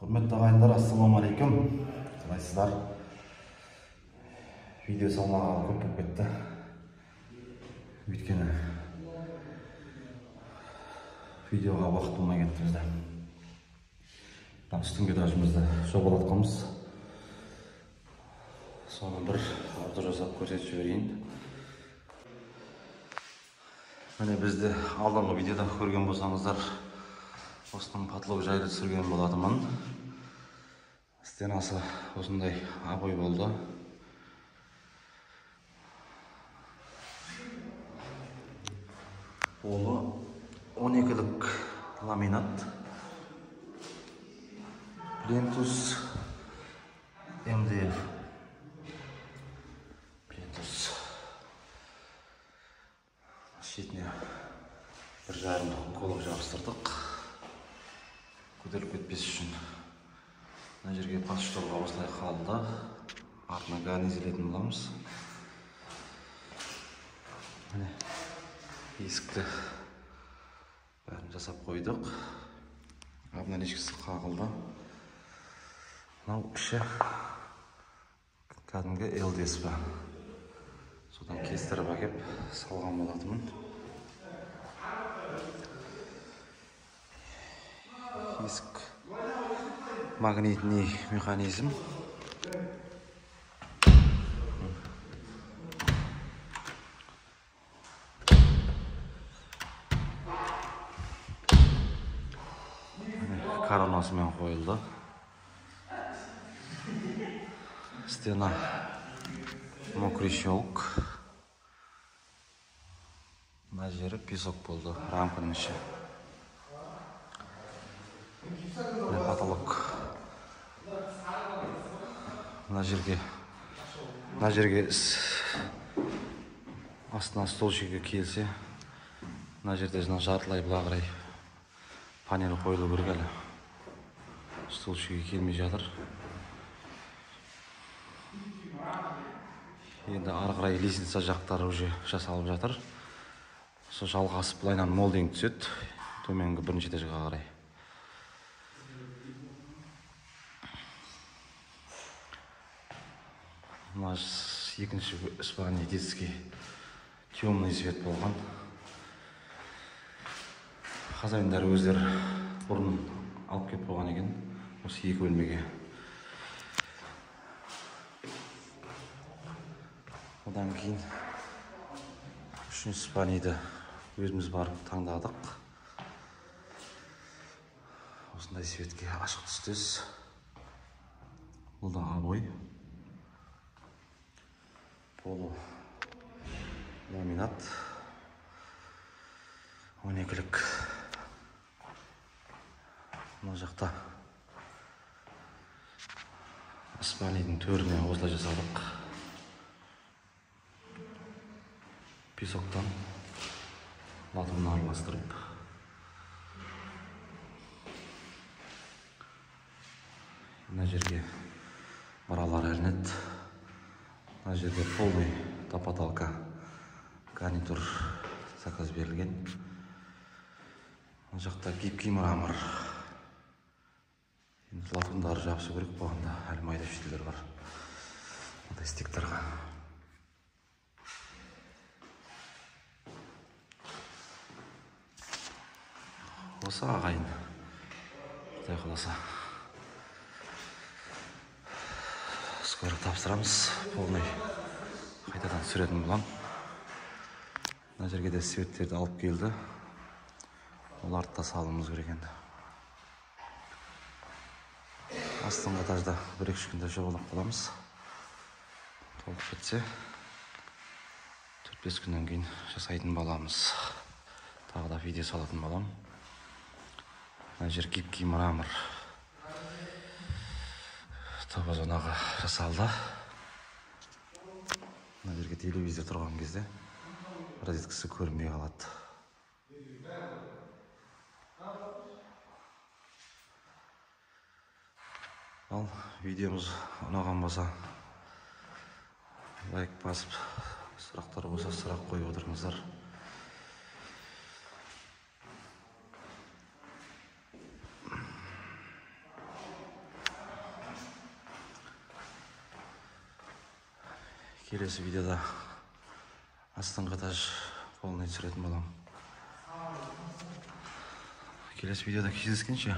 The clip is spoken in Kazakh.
Құрметті ағайындар, ассалаумағалейкум. Қалайсыздар? Видео салмағалы көп болып кетті. Өйткені видеоға уақыт болмай кетті бізде. Үстіңге дажымызды жобалатқанбыз. Соны бір арты жасап көрсетіп жіберейін. Міне бізді алдыңғы видеода көрген болсаңыздар, осының подлог жайлы түсірген болатынмын. Стенасы осындай обой болды. Полы 12-лік ламинат. Плинтус МДФ. Плинтус. Шетіне бір жарым колық жабыстырдық. Көтеріліп кетпес үшін. Мына жерге подштолға осылай қалды. Артына гарнизелетін боламыз. Міне есікті бәрін жасап қойдық. Обналичкасы қағылды. Мынау іші кәдімгі ЛДСП. Содан кестіріп әкеп салған болатынмын. Есік магнитный механизм. Коронасымен қойылды. Стена мокрый щелк. Мына жері песок болды, рамканың іші. Потолок. Мына жерге астына столшигі келсе, мына жерде жартылай бұла қарай панель қойылу керек әлі. Столшигі келмей жатыр. Енді ары қарай лестница жақтары уже жасалып жатыр. Сол жалғасып былайынан молдинг түседі, төменгі бірінші этажға қарай. Мына екінші спальня детский темный свет болған. Хозяиндар өздері бұрын алып кеп қойған екен осы екі бөлмеге. Одан кейін үшінші спальняды өзіміз барып таңдадық. Осындай светке ашық түстес. Бұл да обой. Полу ламинат. 12-лік. Мына жақта спальняның төріне осылай жасадық. Песоктан латынын араластырып. Мына жерге маралар ілінеді. Мына жерге полный топоталка гарнитур заказ берілген. Мына жақта гибкий мрамор. Енді латындары жабысу керек болғанда әлі майда шетелдер бар. Мындай стектарға. Осы ағайын. Құдай қаласа. Скоро тапсырамыз. Полный қайтадан түсіретін болам. Мына жерге де светтерді алып келді. Оларды да салуымыз керек енді. Астыңғы этажда бір-екі күнде жобалап қаламыз. Толып кетсе 4-5 күннен кейін жасайтын боламыз. Тағы да видео салатын болам. Мына жер гибкий мрамор. Топозонаға жасалды. Мына жерге телевизор тұрған кезде розеткасы көрінбей қалады. Ал видеомыз ұнаған болса лайк басып, сұрақтар болса сұрақ қойып отырыңыздар. Келесі видеода астыңғы этаж полный түсіретін боламын. Келесі видеода кездескенше.